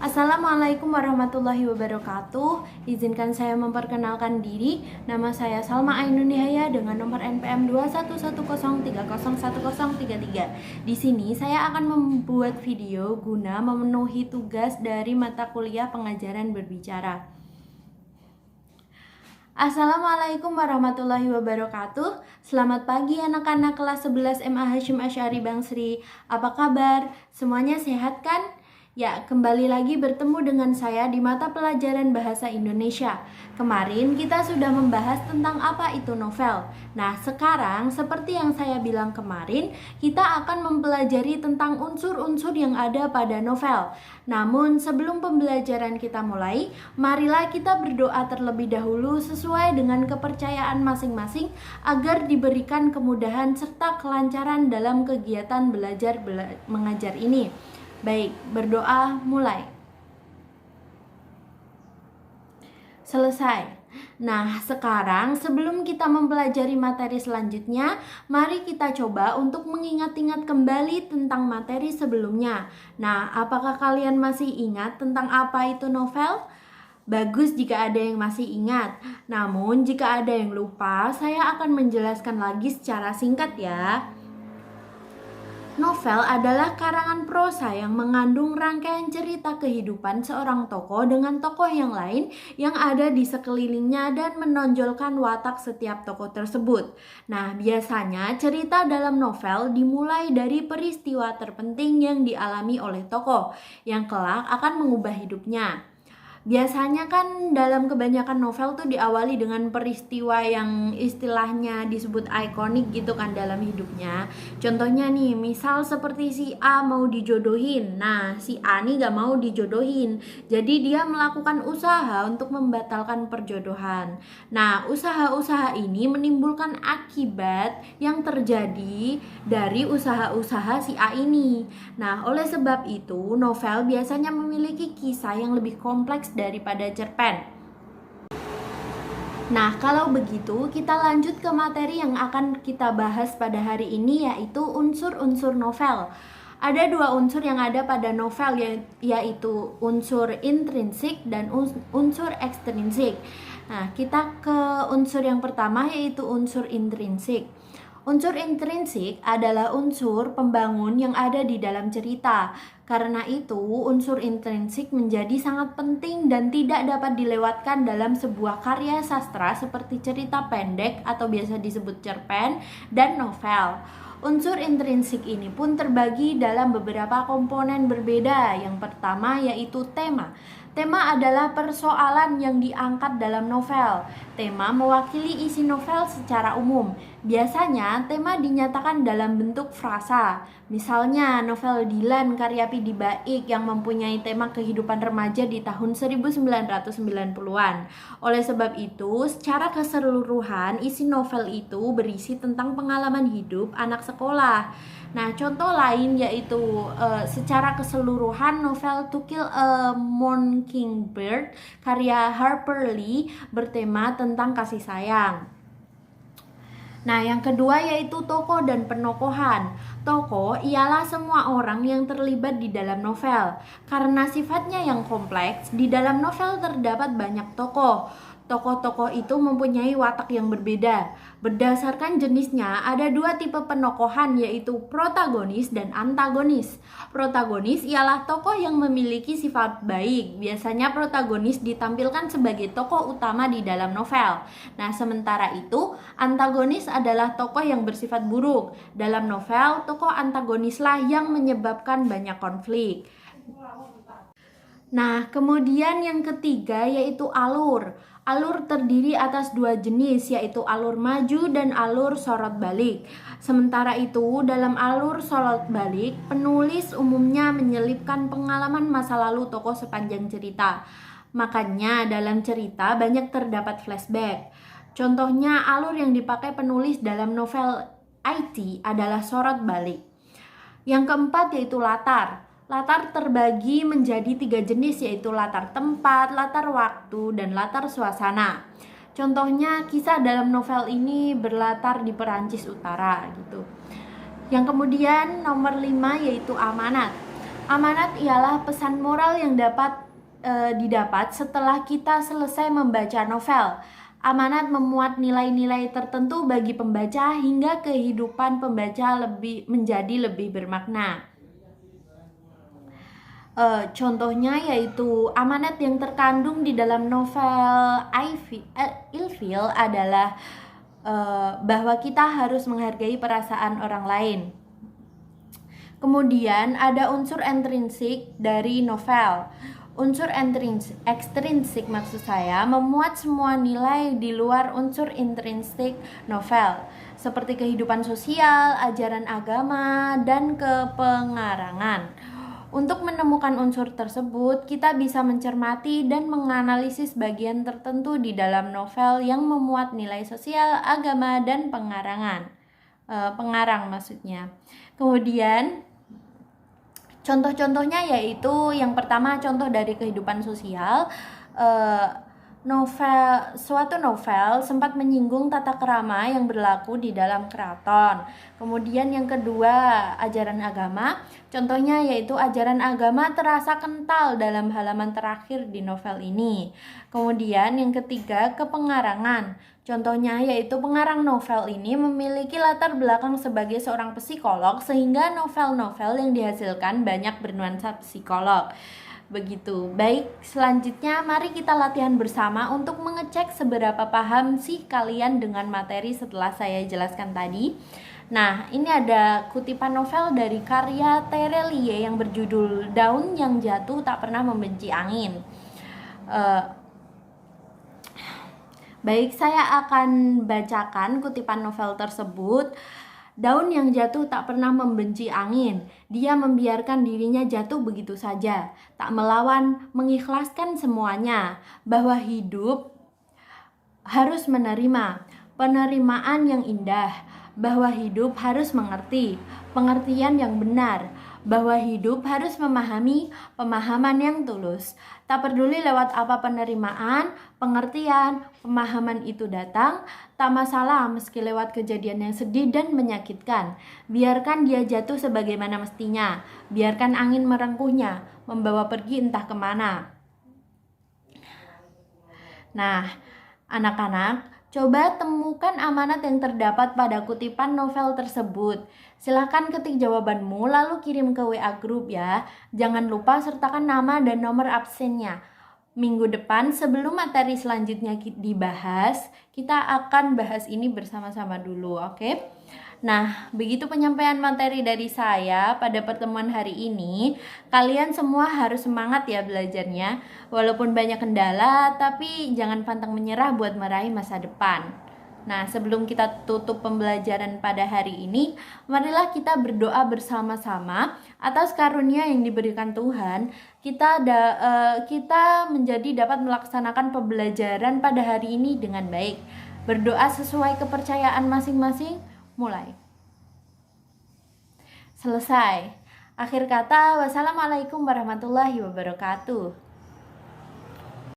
Assalamualaikum warahmatullahi wabarakatuh. Izinkan saya memperkenalkan diri. Nama saya Salma Ainun Nihaya dengan nomor NPM 2110301033. Di sini saya akan membuat video guna memenuhi tugas dari mata kuliah pengajaran berbicara. Assalamualaikum warahmatullahi wabarakatuh. Selamat pagi anak-anak kelas 11 MA Hasyim Asy'ari Bangsri. Apa kabar? Semuanya sehat kan? Ya, kembali lagi bertemu dengan saya di mata pelajaran Bahasa Indonesia. Kemarin kita sudah membahas tentang apa itu novel. Nah, sekarang seperti yang saya bilang kemarin, kita akan mempelajari tentang unsur-unsur yang ada pada novel. Namun, sebelum pembelajaran kita mulai, marilah kita berdoa terlebih dahulu sesuai dengan kepercayaan masing-masing agar diberikan kemudahan serta kelancaran dalam kegiatan belajar mengajar ini. Baik, berdoa mulai. Selesai. Nah, sekarang sebelum kita mempelajari materi selanjutnya, mari kita coba untuk mengingat-ingat kembali tentang materi sebelumnya. Nah, apakah kalian masih ingat tentang apa itu novel? Bagus jika ada yang masih ingat. Namun, jika ada yang lupa, saya akan menjelaskan lagi secara singkat ya. Novel adalah karangan prosa yang mengandung rangkaian cerita kehidupan seorang tokoh dengan tokoh yang lain yang ada di sekelilingnya dan menonjolkan watak setiap tokoh tersebut. Nah, biasanya cerita dalam novel dimulai dari peristiwa terpenting yang dialami oleh tokoh yang kelak akan mengubah hidupnya. Biasanya kan dalam kebanyakan novel tuh diawali dengan peristiwa yang istilahnya disebut ikonik gitu kan dalam hidupnya. Contohnya nih, misal seperti si A mau dijodohin. Nah, si A nih gak mau dijodohin. Jadi dia melakukan usaha untuk membatalkan perjodohan. Nah, usaha-usaha ini menimbulkan akibat yang terjadi dari usaha-usaha si A ini. Nah, oleh sebab itu, novel biasanya memiliki kisah yang lebih kompleks daripada cerpen. Nah, kalau begitu kita lanjut ke materi yang akan kita bahas pada hari ini, yaitu unsur-unsur novel. Ada dua unsur yang ada pada novel, yaitu unsur intrinsik dan unsur ekstrinsik. Nah, kita ke unsur yang pertama, yaitu unsur intrinsik. Unsur intrinsik adalah unsur pembangun yang ada di dalam cerita. Karena itu, unsur intrinsik menjadi sangat penting dan tidak dapat dilewatkan dalam sebuah karya sastra seperti cerita pendek atau biasa disebut cerpen dan novel. Unsur intrinsik ini pun terbagi dalam beberapa komponen berbeda. Yang pertama yaitu tema. Tema adalah persoalan yang diangkat dalam novel. Tema mewakili isi novel secara umum. Biasanya tema dinyatakan dalam bentuk frasa. Misalnya novel Dilan karya Pidi Baiq yang mempunyai tema kehidupan remaja di tahun 1990-an. Oleh sebab itu, secara keseluruhan isi novel itu berisi tentang pengalaman hidup anak sekolah. Nah, contoh lain yaitu secara keseluruhan novel To Kill a Mockingbird karya Harper Lee bertema tentang kasih sayang. Nah, yang kedua yaitu tokoh dan penokohan. Tokoh ialah semua orang yang terlibat di dalam novel. Karena sifatnya yang kompleks, di dalam novel terdapat banyak tokoh. Tokoh-tokoh itu mempunyai watak yang berbeda. Berdasarkan jenisnya, ada dua tipe penokohan yaitu protagonis dan antagonis. Protagonis ialah tokoh yang memiliki sifat baik. Biasanya protagonis ditampilkan sebagai tokoh utama di dalam novel. Nah, sementara itu, antagonis adalah tokoh yang bersifat buruk. Dalam novel, tokoh antagonislah yang menyebabkan banyak konflik. Nah, kemudian yang ketiga yaitu alur. Alur terdiri atas dua jenis, yaitu alur maju dan alur sorot balik. Sementara itu, dalam alur sorot balik, penulis umumnya menyelipkan pengalaman masa lalu tokoh sepanjang cerita. Makanya dalam cerita banyak terdapat flashback. Contohnya alur yang dipakai penulis dalam novel IT adalah sorot balik. Yang keempat yaitu latar. Latar terbagi menjadi 3 jenis, yaitu latar tempat, latar waktu, dan latar suasana. Contohnya kisah dalam novel ini berlatar di Perancis Utara gitu. Yang kemudian nomor 5 yaitu amanat. Amanat ialah pesan moral yang dapat didapat setelah kita selesai membaca novel. Amanat memuat nilai-nilai tertentu bagi pembaca hingga kehidupan pembaca menjadi lebih bermakna. Contohnya yaitu amanat yang terkandung di dalam novel Ilfil adalah bahwa kita harus menghargai perasaan orang lain. Kemudian ada unsur intrinsik dari novel. Unsur ekstrinsik maksud saya memuat semua nilai di luar unsur intrinsik novel, seperti kehidupan sosial, ajaran agama, dan kepengarangan. Untuk menemukan unsur tersebut, kita bisa mencermati dan menganalisis bagian tertentu di dalam novel yang memuat nilai sosial, agama, dan pengarang maksudnya. Kemudian contoh-contohnya yaitu yang pertama contoh dari kehidupan sosial, suatu novel sempat menyinggung tata krama yang berlaku di dalam keraton. Kemudian yang kedua, ajaran agama. Contohnya yaitu ajaran agama terasa kental dalam halaman terakhir di novel ini. Kemudian yang ketiga, kepengarangan. Contohnya yaitu pengarang novel ini memiliki latar belakang sebagai seorang psikolog sehingga novel-novel yang dihasilkan banyak bernuansa psikolog. Begitu. Baik, selanjutnya mari kita latihan bersama untuk mengecek seberapa paham sih kalian dengan materi setelah saya jelaskan tadi. Nah, ini ada kutipan novel dari karya Terelie yang berjudul Daun yang Jatuh Tak Pernah Membenci Angin. Baik, saya akan bacakan kutipan novel tersebut. Daun yang jatuh tak pernah membenci angin. Dia membiarkan dirinya jatuh begitu saja, tak melawan, mengikhlaskan semuanya. Bahwa hidup harus menerima, penerimaan yang indah. Bahwa hidup harus mengerti, pengertian yang benar. Bahwa hidup harus memahami, pemahaman yang tulus. Tak peduli lewat apa penerimaan, pengertian, pemahaman itu datang, tak masalah meski lewat kejadian yang sedih dan menyakitkan. Biarkan dia jatuh sebagaimana mestinya. Biarkan angin merengkuhnya, membawa pergi entah kemana. Nah, anak-anak, coba temukan amanat yang terdapat pada kutipan novel tersebut. Silahkan ketik jawabanmu lalu kirim ke WA grup ya. Jangan lupa sertakan nama dan nomor absennya. Minggu depan sebelum materi selanjutnya dibahas, kita akan bahas ini bersama-sama dulu, oke? Nah, begitu penyampaian materi dari saya pada pertemuan hari ini. Kalian semua harus semangat ya belajarnya. Walaupun banyak kendala, tapi jangan pantang menyerah buat meraih masa depan. Nah, sebelum kita tutup pembelajaran pada hari ini, marilah kita berdoa bersama-sama atas karunia yang diberikan Tuhan. Kita menjadi dapat melaksanakan pembelajaran pada hari ini dengan baik. Berdoa sesuai kepercayaan masing-masing. Mulai. Selesai. Akhir kata, wassalamualaikum warahmatullahi wabarakatuh.